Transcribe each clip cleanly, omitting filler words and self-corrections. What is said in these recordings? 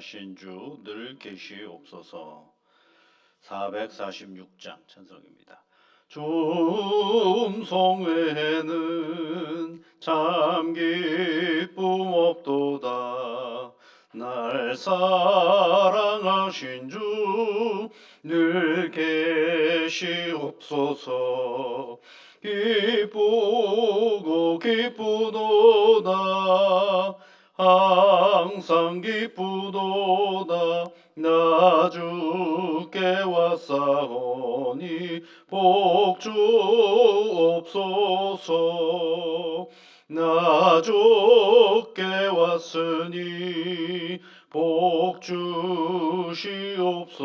신주 늘 계시옵소서. 446장 찬송입니다. 춤송회는 참 기쁨 없도다. 날 사랑하신 주 늘 계시옵소서. 기쁘고 기쁘도다. 항상 기쁘도다. 나 주께 왔사오니 복주옵소서. 나 주께 왔으니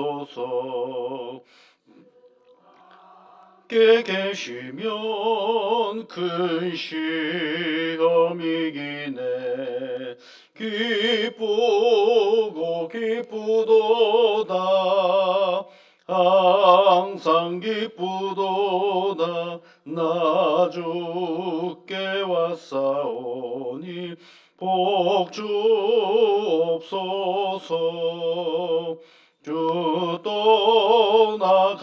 복주시옵소서. 께 계시면 큰 시험이기네. 기쁘고 기쁘도다. 항상 기쁘도다. 나 주께 왔사오니 복주옵소서. 주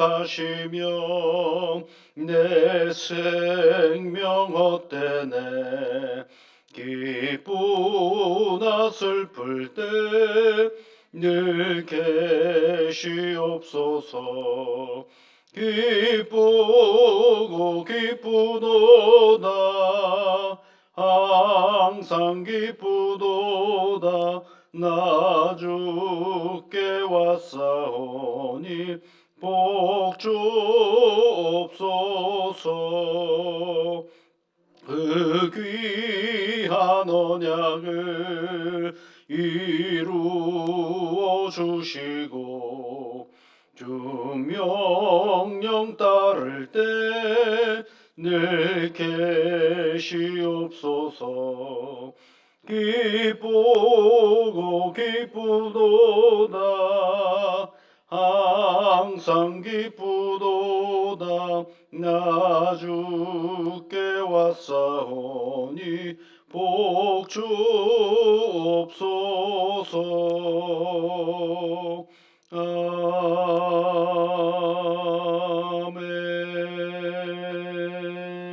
떠나가시면 내 생명 헛되네. 기쁘나 슬플 때 늘 계시옵소서. 기쁘고 기쁘도다. 항상 기쁘도다. 나 주께 왔사오니 복주옵소서. 그 귀한 언약을 이루어 주시고 주 명령 따를 때 늘 계시옵소서. 기쁘고 기쁘도다. 항상 기쁘도다. 나 주께 왔사오니 복주옵소서.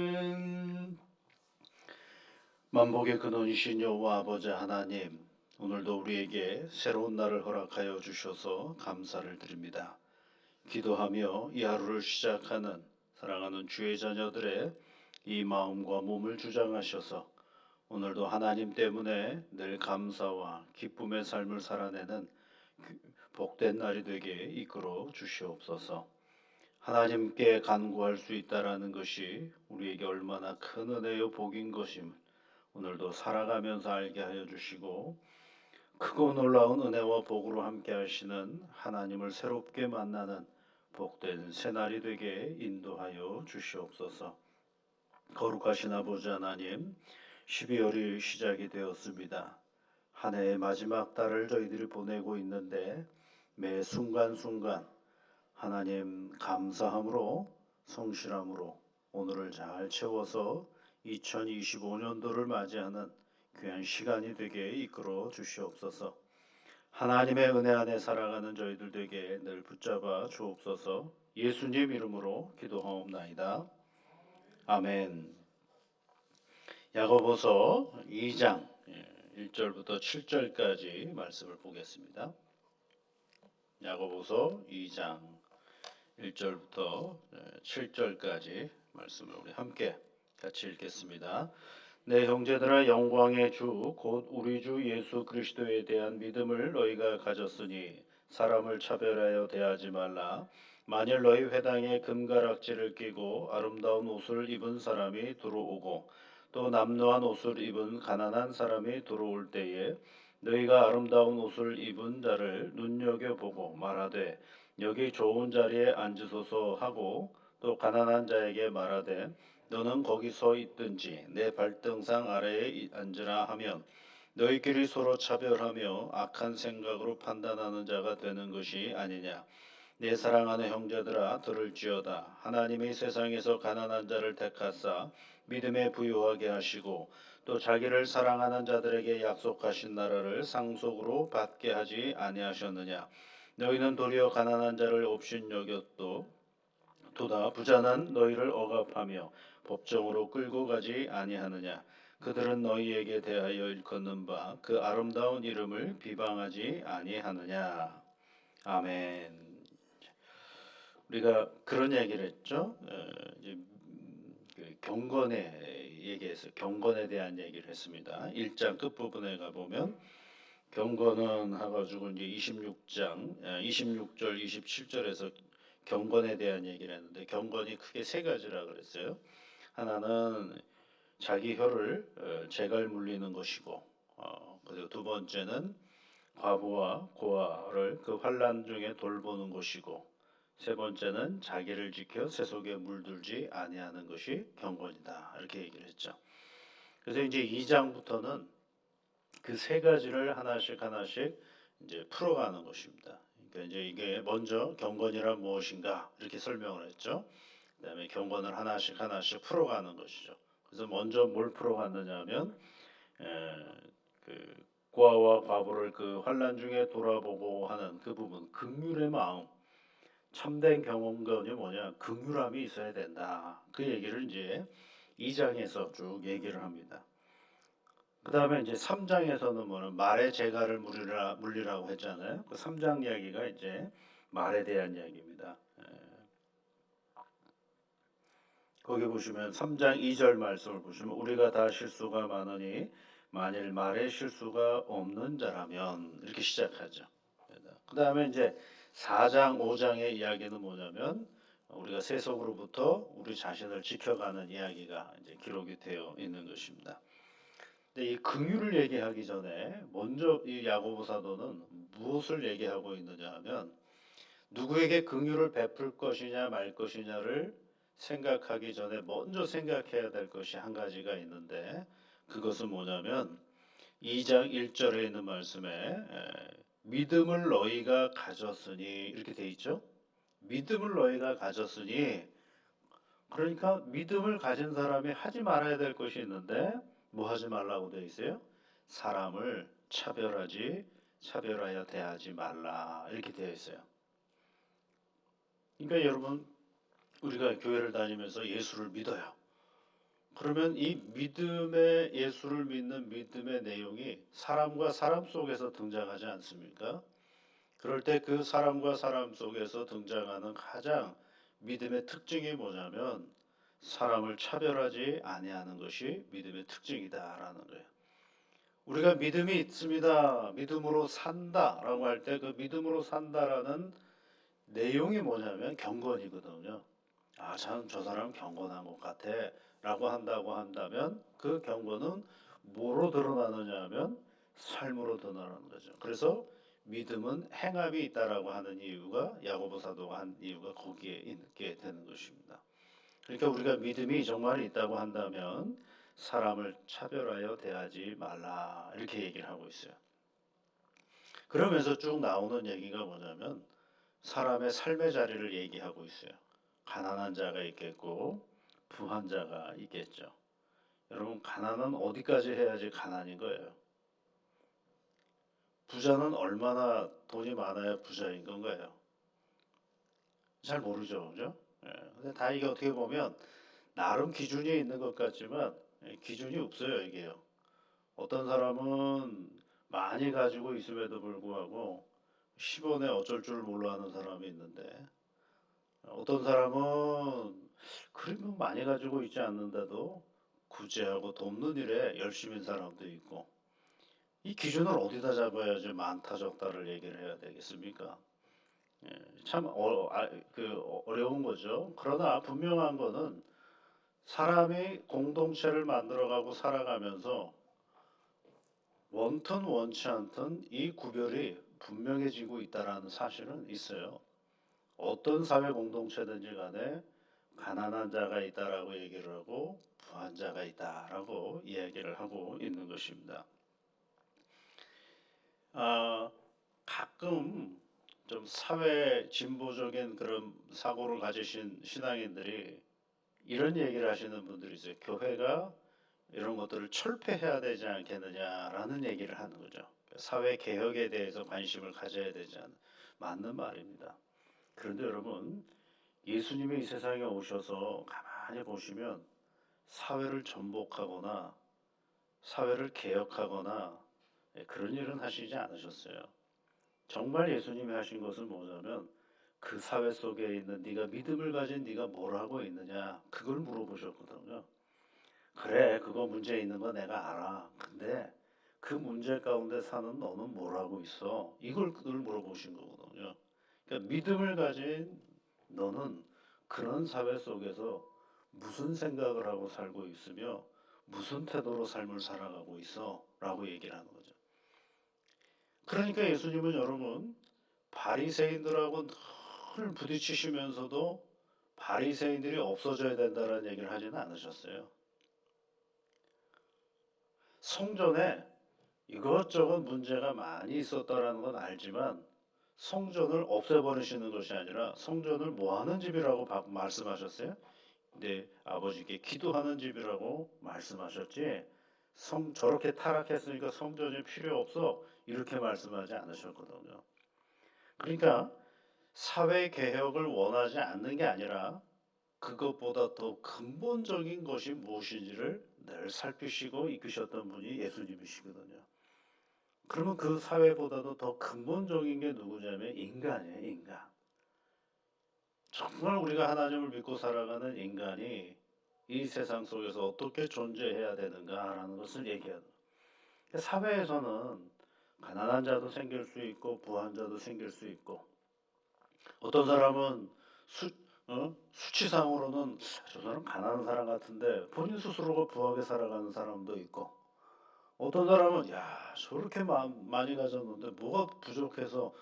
아멘. 만복의 근원이신 여호와 아버지 하나님, 오늘도 우리에게 새로운 날을 허락하여 주셔서 감사를 드립니다. 기도하며 이 하루를 시작하는 사랑하는 주의 자녀들의 이 마음과 몸을 주장하셔서 오늘도 하나님 때문에 늘 감사와 기쁨의 삶을 살아내는 복된 날이 되게 이끌어 주시옵소서. 하나님께 간구할 수 있다라는 것이 우리에게 얼마나 큰 은혜요 복인 것임을 오늘도 살아가면서 알게 하여 주시고, 크고 놀라운 은혜와 복으로 함께 하시는 하나님을 새롭게 만나는 복된 새날이 되게 인도하여 주시옵소서. 거룩하신 아버지 하나님, 12월이 시작이 되었습니다. 한 해의 마지막 달을 저희들이 보내고 있는데 매 순간순간 하나님 감사함으로 성실함으로 오늘을 잘 채워서 2025년도를 맞이하는 귀한 시간이 되게 이끌어 주시옵소서. 하나님의 은혜 안에 살아가는 저희들 되게 늘 붙잡아 주옵소서. 예수님 이름으로 기도하옵나이다. 아멘. 야고보서 2장 1절부터 7절까지 말씀을 보겠습니다. 야고보서 2장 1절부터 7절까지 말씀을 우리 함께 같이 읽겠습니다. 내 형제들아, 영광의 주 곧 우리 주 예수 그리스도에 대한 믿음을 너희가 가졌으니 사람을 차별하여 대하지 말라. 만일 너희 회당에 금가락지를 끼고 아름다운 옷을 입은 사람이 들어오고 또 남루한 옷을 입은 가난한 사람이 들어올 때에 너희가 아름다운 옷을 입은 자를 눈여겨보고 말하되 여기 좋은 자리에 앉으소서 하고 또 가난한 자에게 말하되 너는 거기 서 있든지 내 발등상 아래에 앉으라 하면 너희끼리 서로 차별하며 악한 생각으로 판단하는 자가 되는 것이 아니냐. 내 사랑하는 형제들아, 들을지어다. 하나님이 세상에서 가난한 자를 택하사 믿음에 부유하게 하시고 또 자기를 사랑하는 자들에게 약속하신 나라를 상속으로 받게 하지 아니하셨느냐. 너희는 도리어 가난한 자를 업신여겼도 도다 부자는 너희를 억압하며 법정으로 끌고 가지 아니하느냐. 그들은 너희에게 대하여 일컫는 바 그 아름다운 이름을 비방하지 아니하느냐. 아멘. 우리가 그런 얘기를 했죠. 이제 그 경건에 얘기해서 경건에 대한 얘기를 했습니다. 1장 끝부분에 가보면 경건은 해가지고 이제 26장 26절 27절에서 경건에 대한 얘기를 했는데 경건이 크게 세 가지라 그랬어요. 하나는 자기 혀를 재갈 물리는 것이고 그리고 두 번째는 과부와 고아를 그 환난 중에 돌보는 것이고 세 번째는 자기를 지켜 세속에 물들지 아니하는 것이 경건이다. 이렇게 얘기를 했죠. 그래서 이제 2장부터는 그 세 가지를 하나씩 이제 풀어가는 것입니다. 그러니까 이제 이게 먼저 경건이란 무엇인가 이렇게 설명을 했죠. 그다음에 경건을 하나씩 풀어가는 것이죠. 그래서 먼저 뭘 풀어갔느냐면 그 고아와 과부를 그 환난 중에 돌아보고 하는 그 부분, 긍휼의 마음. 참된 경건이 뭐냐? 긍휼함이 있어야 된다. 그 얘기를 이제 2장에서 쭉 얘기를 합니다. 그 다음에 이제 3장에서는 뭐는 말의 재갈을 물리라고 했잖아요. 그 3장 이야기가 이제 말에 대한 이야기입니다. 거기 보시면 3장 2절 말씀을 보시면 우리가 다 실수가 많으니 만일 말에 실수가 없는 자라면 이렇게 시작하죠. 그 다음에 이제 4장 5장의 이야기는 뭐냐면 우리가 세속으로부터 우리 자신을 지켜가는 이야기가 이제 기록이 되어 있는 것입니다. 근데 이 긍휼을 얘기하기 전에 먼저 이 야고보 사도는 무엇을 얘기하고 있느냐 하면 누구에게 긍휼을 베풀 것이냐 말 것이냐를 생각하기 전에 먼저 생각해야 될 것이 한 가지가 있는데 그것은 뭐냐면 2장 1절에 있는 말씀에 믿음을 너희가 가졌으니 이렇게 돼 있죠. 믿음을 너희가 가졌으니 그러니까 믿음을 가진 사람이 하지 말아야 될 것이 있는데 뭐 하지 말라고 돼 있어요? 사람을 차별하여 대하지 말라 이렇게 되어 있어요. 그러니까 여러분 우리가 교회를 다니면서 예수를 믿어요. 그러면 이 믿음의 예수를 믿는 믿음의 내용이 사람과 사람 속에서 등장하지 않습니까? 그럴 때 그 사람과 사람 속에서 등장하는 가장 믿음의 특징이 뭐냐면 사람을 차별하지 아니하는 것이 믿음의 특징이다라는 거예요. 우리가 믿음이 있습니다. 믿음으로 산다라고 할 때 그 믿음으로 산다라는 내용이 뭐냐면 경건이거든요. 아, 참 저 사람 경건한 것 같아 라고 한다면 그 경건은 뭐로 드러나느냐 하면 삶으로 드러나는 거죠. 그래서 믿음은 행함이 있다라고 하는 이유가 야고보 사도가 한 이유가 거기에 있게 되는 것입니다. 그러니까 우리가 믿음이 정말 있다고 한다면 사람을 차별하여 대하지 말라 이렇게 얘기를 하고 있어요. 그러면서 쭉 나오는 얘기가 뭐냐면 사람의 삶의 자리를 얘기하고 있어요. 가난한 자가 있겠고 부한 자가 있겠죠. 여러분 가난은 어디까지 해야지 가난인 거예요? 부자는 얼마나 돈이 많아야 부자인 건가요? 잘 모르죠, 그죠? 근데 다 이게 어떻게 보면 나름 기준이 있는 것 같지만 기준이 없어요, 이게요. 어떤 사람은 많이 가지고 있음에도 불구하고 10원에 어쩔 줄 몰라 하는 사람이 있는데 어떤 사람은 그러면 많이 가지고 있지 않는데도 구제하고 돕는 일에 열심인 사람도 있고 이 기준을 어디다 잡아야지 많다 적다를 얘기를 해야 되겠습니까? 참 어려운 거죠. 그러나 분명한 거는 사람이 공동체를 만들어가고 살아가면서 원튼 원치 않든 이 구별이 분명해지고 있다라는 사실은 있어요. 어떤 사회 공동체든지 간에 가난한 자가 있다라고 얘기를 하고 부한 자가 있다라고 이야기를 하고 있는 것입니다. 가끔 좀 사회 진보적인 그런 사고를 가지신 신앙인들이 이런 얘기를 하시는 분들이 있어요. 교회가 이런 것들을 철폐해야 되지 않겠느냐라는 얘기를 하는 거죠. 사회 개혁에 대해서 관심을 가져야 되지 않는 맞는 말입니다. 그런데 여러분, 예수님이 이 세상에 오셔서 가만히 보시면 사회를 전복하거나 사회를 개혁하거나 그런 일은 하시지 않으셨어요. 정말 예수님이 하신 것은 뭐냐면 그 사회 속에 있는 네가 믿음을 가진 네가 뭘 하고 있느냐 그걸 물어보셨거든요. 그래, 그거 문제 있는 거 내가 알아. 근데 그 문제 가운데 사는 너는 뭘 하고 있어? 이걸 그걸 물어보신 거거든요. 그러니까 믿음을 가진 너는 그런 사회 속에서 무슨 생각을 하고 살고 있으며 무슨 태도로 삶을 살아가고 있어? 라고 얘기를 하는 거죠. 그러니까 예수님은 여러분 바리새인들하고 늘 부딪히시면서도 바리새인들이 없어져야 된다는 얘기를 하지는 않으셨어요. 성전에 이것저것 문제가 많이 있었다라는 건 알지만 성전을 없애버리시는 것이 아니라 성전을 뭐 하는 집이라고 말씀하셨어요? 네, 아버지께 기도하는 집이라고 말씀하셨지. 저렇게 타락했으니까 성전이 필요 없어. 이렇게 말씀하지 않으셨거든요. 그러니까 사회 개혁을 원하지 않는 게 아니라 그것보다 더 근본적인 것이 무엇인지를 늘 살피시고 이끄셨던 분이 예수님이시거든요. 그러면 그 사회보다도 더 근본적인 게 누구냐면 인간이에요, 인간. 정말 우리가 하나님을 믿고 살아가는 인간이 이 세상 속에서 어떻게 존재해야 되는가라는 것을 얘기하는 거예요. 사회에서는 가난한 자도 생길 수 있고 부한 자도 생길 수 있고 어떤 사람은 수치상으로는 저 사람 가난한 사람 같은데 본인 스스로가 부하게 살아가는 사람도 있고 어떤 사람은 야 저렇게 많이 가졌는데 뭐가 부족해서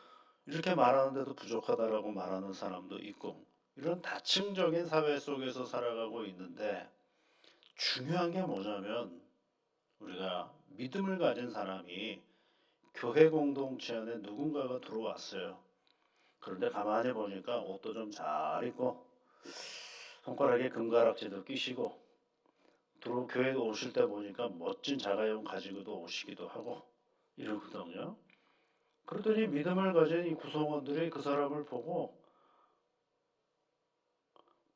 이렇게 말하는데도 부족하다라고 말하는 사람도 있고 이런 다층적인 사회 속에서 살아가고 있는데 중요한 게 뭐냐면 우리가 믿음을 가진 사람이 교회 공동체 안에 누군가가 들어왔어요. 그런데 가만히 보니까 옷도 좀 잘 입고 손가락에 금가락지도 끼시고 교회 오실 때 보니까 멋진 자가용 가지고도 오시기도 하고 이러거든요. 그러더니 믿음을 가진 이 구성원들이 그 사람을 보고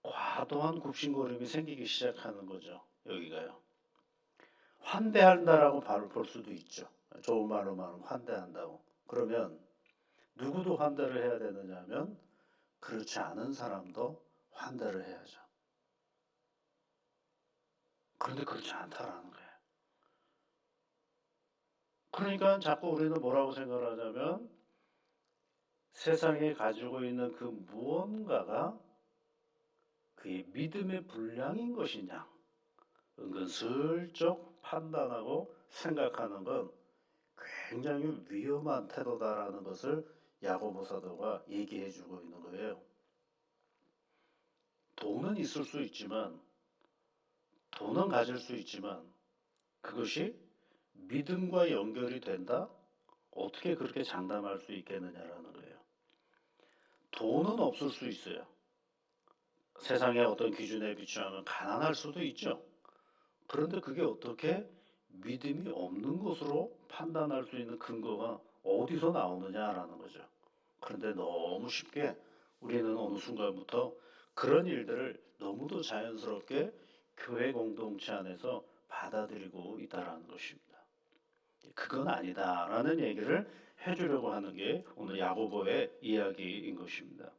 과도한 굽신거림이 생기기 시작하는 거죠. 여기가요. 환대한다라고 바로 볼 수도 있죠. 좋은 말로 말하면 환대한다고. 그러면 누구도 환대를 해야 되느냐면 그렇지 않은 사람도 환대를 해야죠. 그런데 그렇지 않다라는 거예요. 그러니까 자꾸 우리는 뭐라고 생각을 하냐면 세상에 가지고 있는 그 무언가가 그의 믿음의 분량인 것이냐 은근슬쩍 판단하고 생각하는 건 굉장히 위험한 태도다라는 것을 야고보 사도가 얘기해주고 있는 거예요. 돈은 있을 수 있지만 돈은 가질 수 있지만 그것이 믿음과 연결이 된다? 어떻게 그렇게 장담할 수 있겠느냐라는 거예요. 돈은 없을 수 있어요. 세상의 어떤 기준에 비추하면 가난할 수도 있죠. 그런데 그게 어떻게 믿음이 없는 것으로 판단할 수 있는 근거가 어디서 나오느냐라는 거죠. 그런데 너무 쉽게 우리는 어느 순간부터 그런 일들을 너무도 자연스럽게 교회 공동체 안에서 받아들이고 있다라는 것입니다. 그건 아니다라는 얘기를 해주려고 하는 게 오늘 야고보의 이야기인 것입니다.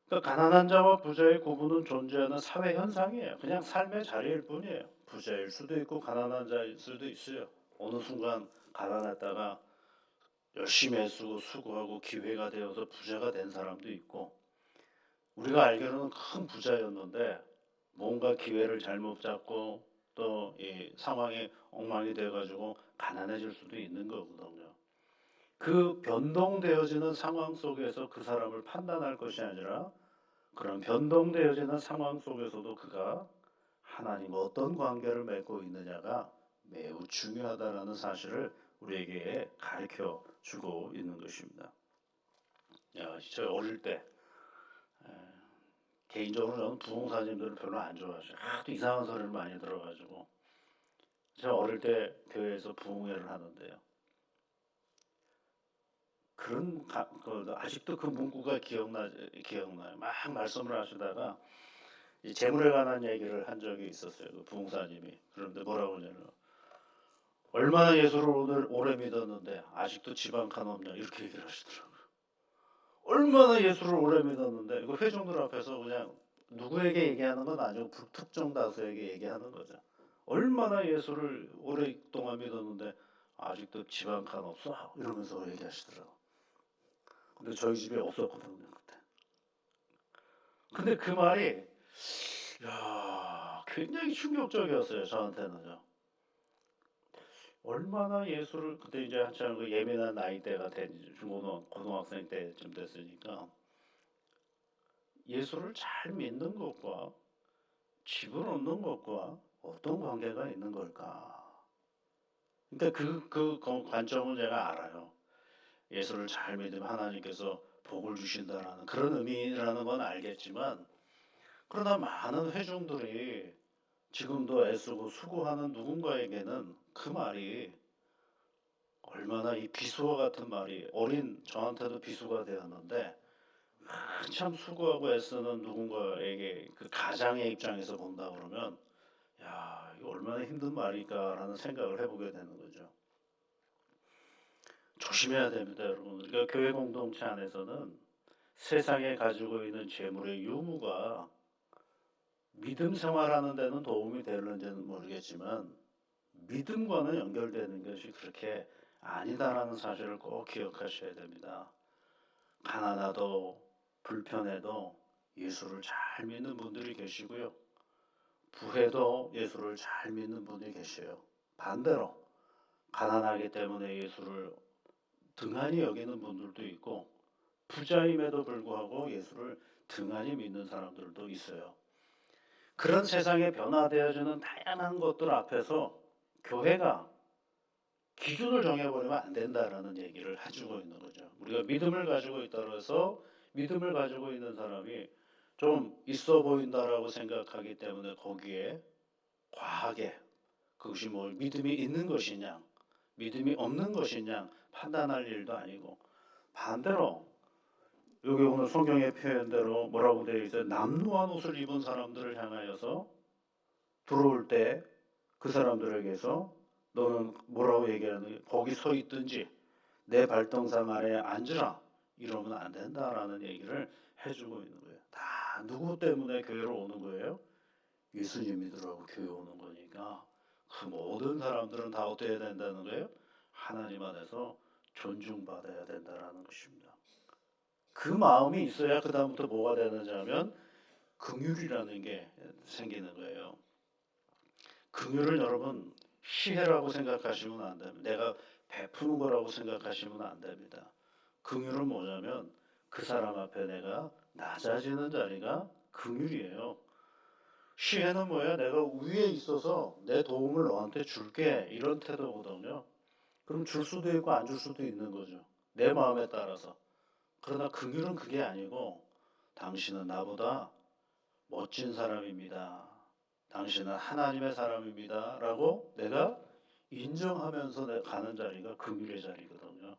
그러니까 가난한 자와 부자의 구분은 존재하는 사회 현상이에요. 그냥 삶의 자리일 뿐이에요. 부자일 수도 있고 가난한 자일 수도 있어요. 어느 순간 가난했다가 열심히 애쓰고 수고하고 기회가 되어서 부자가 된 사람도 있고 우리가 알기로는 큰 부자였는데 뭔가 기회를 잘못 잡고 또 이 상황이 엉망이 돼가지고 가난해질 수도 있는 거거든요. 그 변동되어지는 상황 속에서 그 사람을 판단할 것이 아니라 그런 변동되어지는 상황 속에서도 그가 하나님과 어떤 관계를 맺고 있느냐가 매우 중요하다는 사실을 우리에게 가르쳐 주고 있는 것입니다. 저 어릴 때 개인적으로 저는 부흥사님들을 별로 안 좋아하죠. 하도 이상한 소리를 많이 들어가지고. 제가 어릴 때 교회에서 부흥회를 하는데요. 아직도 그 문구가 기억나요. 막 말씀을 하시다가 이 재물에 관한 얘기를 한 적이 있었어요. 그 부흥사님이. 그런데 뭐라고 하냐면 얼마나 예수를 오래 믿었는데 아직도 집 한 칸 없냐 이렇게 얘기를 하시더라고요. 얼마나 예수를 오래 믿었는데 이거 회중들 앞에서 그냥 누구에게 얘기하는 건 아니고 불특정 다수에게 얘기하는 거죠. 얼마나 예수를 오랫동안 믿었는데 아직도 집 한 칸 없어? 이러면서 얘기하시더라고. 근데 저희 집에 없었거든요 그때. 근데 그 말이 굉장히 충격적이었어요 저한테는요. 얼마나 예수를 그때 이제 한창 그 예민한 나이대가 된 고등학생 때쯤 됐으니까 예수를 잘 믿는 것과 집을 얻는 것과 어떤 관계가 있는 걸까? 그러니까 그 관점은 제가 알아요. 예수를 잘 믿으면 하나님께서 복을 주신다라는 그런 의미라는 건 알겠지만 그러나 많은 회중들이 지금도 애쓰고 수고하는 누군가에게는 그 말이 얼마나 이 비수와 같은 말이 어린 저한테도 비수가 되었는데 한참 수고하고 애쓰는 누군가에게 그 가장의 입장에서 본다 그러면 이거 얼마나 힘든 말일까라는 생각을 해보게 되는 거죠. 조심해야 됩니다, 여러분. 우리가 교회 공동체 안에서는 세상에 가지고 있는 재물의 유무가 믿음 생활하는 데는 도움이 되는지는 모르겠지만 믿음과는 연결되는 것이 그렇게 아니다라는 사실을 꼭 기억하셔야 됩니다. 가난하도 불편해도 예수를 잘 믿는 분들이 계시고요. 부해도 예수를 잘 믿는 분이 계셔요. 반대로 가난하기 때문에 예수를 등한히 여기는 분들도 있고 부자임에도 불구하고 예수를 등한히 믿는 사람들도 있어요. 그런 세상에 변화되어지는 다양한 것들 앞에서 교회가 기준을 정해버리면 안 된다라는 얘기를 해주고 있는 거죠. 우리가 믿음을 가지고 있다고 해서 믿음을 가지고 있는 사람이 좀 있어 보인다라고 생각하기 때문에 거기에 과하게 그것이 뭐 믿음이 있는 것이냐 믿음이 없는 것이냐 판단할 일도 아니고 반대로 여기 오늘 성경의 표현대로 뭐라고 되어 있어요? 남루한 옷을 입은 사람들을 향하여서 들어올 때 그 사람들에게서 너는 뭐라고 얘기하는 거기 서 있든지 내 발등상 아래에 앉으라 이러면 안 된다라는 얘기를 해주고 있는 거예요. 다 누구 때문에 교회로 오는 거예요? 예수님 믿으라고 교회 오는 거니까 그 모든 사람들은 다 어떻게 해야 된다는 거예요? 하나님 안에서 존중받아야 된다라는 것입니다. 그 마음이 있어야 그 다음부터 뭐가 되는지 하면 긍휼이라는 게 생기는 거예요. 긍휼을 여러분 시혜라고 생각하시면 안 됩니다. 내가 베푸는 거라고 생각하시면 안 됩니다. 긍휼은 뭐냐면 그 사람 앞에 내가 낮아지는 자리가 긍휼이에요. 시혜는 뭐야? 내가 위에 있어서 내 도움을 너한테 줄게 이런 태도거든요. 그럼 줄 수도 있고 안 줄 수도 있는 거죠. 내 마음에 따라서. 그러나 긍휼은 그게 아니고 당신은 나보다 멋진 사람입니다. 당신은 하나님의 사람입니다. 라고 내가 인정하면서 내가 가는 자리가 긍휼의 자리거든요.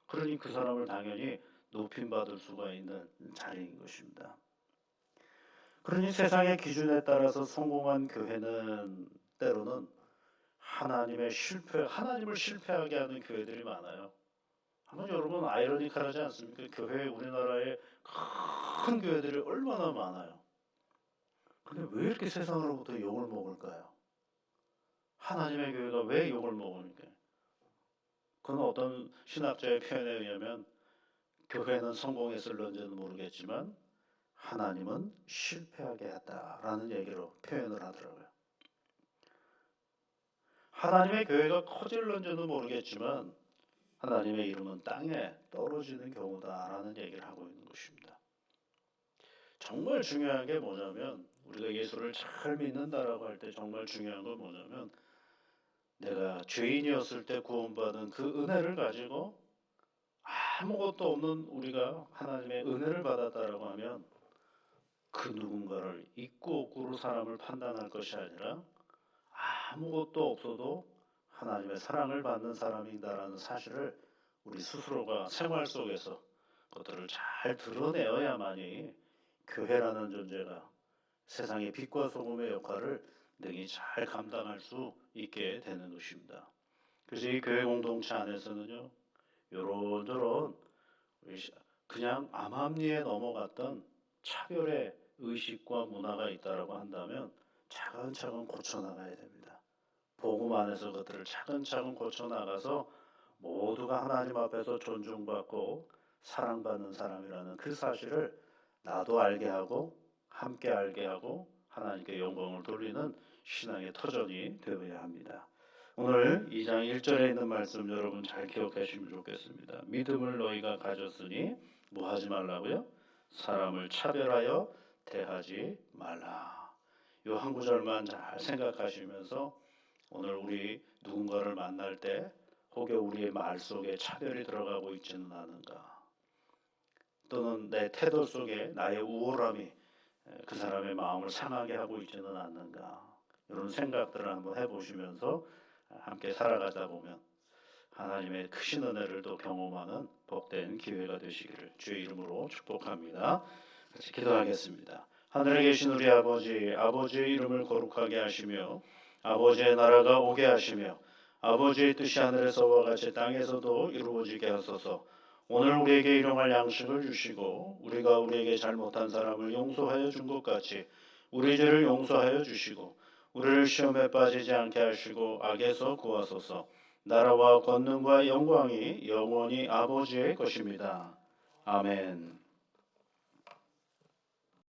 그러니 그 사람을 당연히 높임받을 수가 있는 자리인 것입니다. 그러니 세상의 기준에 따라서 성공한 교회는 때로는 하나님을 실패하게 하는 교회들이 많아요. 한번 여러분 아이러니컬하지 않습니까? 교회 우리나라에 큰 교회들이 얼마나 많아요. 근데 왜 이렇게 세상으로부터 욕을 먹을까요? 하나님의 교회가 왜 욕을 먹습니까? 그건 어떤 신학자의 표현에 의하면 교회는 성공했을런지는 모르겠지만 하나님은 실패하게 했다라는 얘기로 표현을 하더라고요. 하나님의 교회가 커질런지는 모르겠지만 하나님의 이름은 땅에 떨어지는 경우다라는 얘기를 하고 있는 것입니다. 정말 중요한 게 뭐냐면 우리가 예수를 잘 믿는다라고 할 때 정말 중요한 건 뭐냐면 내가 죄인이었을 때 구원받은 그 은혜를 가지고 아무것도 없는 우리가 하나님의 은혜를 받았다라고 하면 그 그 누군가를 있고 없고로 사람을 판단할 것이 아니라 아무것도 없어도 하나님의 사랑을 받는 사람이다라는 사실을 우리 스스로가 생활 속에서 그것들을 잘 드러내어야만이 교회라는 존재가 세상의 빛과 소금의 역할을 능히 잘 감당할 수 있게 되는 것입니다. 그래서 이 교회 공동체 안에서는요, 요런저런 그냥 암암리에 넘어갔던 차별의 의식과 문화가 있다라고 한다면 차근차근 고쳐나가야 됩니다. 복음 안에서 그것들을 차근차근 고쳐나가서 모두가 하나님 앞에서 존중받고 사랑받는 사람이라는 그 사실을 나도 알게 하고 함께 알게 하고 하나님께 영광을 돌리는 신앙의 터전이 되어야 합니다. 오늘 2장 1절에 있는 말씀 여러분 잘 기억하시면 좋겠습니다. 믿음을 너희가 가졌으니 뭐 하지 말라고요? 사람을 차별하여 대하지 말라. 이 한 구절만 잘 생각하시면서 오늘 우리 누군가를 만날 때 혹여 우리의 말 속에 차별이 들어가고 있지는 않은가, 또는 내 태도 속에 나의 우월함이 그 사람의 마음을 상하게 하고 있지는 않는가, 이런 생각들을 한번 해보시면서 함께 살아가다 보면 하나님의 크신 은혜를 또 경험하는 복된 기회가 되시기를 주의 이름으로 축복합니다. 같이 기도하겠습니다. 하늘에 계신 우리 아버지, 아버지의 이름을 거룩하게 하시며 아버지의 나라가 오게 하시며 아버지의 뜻이 하늘에서와 같이 땅에서도 이루어지게 하소서. 오늘 우리에게 일용할 양식을 주시고 우리가 우리에게 잘못한 사람을 용서하여 준 것 같이 우리 죄를 용서하여 주시고 우리를 시험에 빠지지 않게 하시고 악에서 구하소서. 나라와 권능과 영광이 영원히 아버지의 것입니다. 아멘.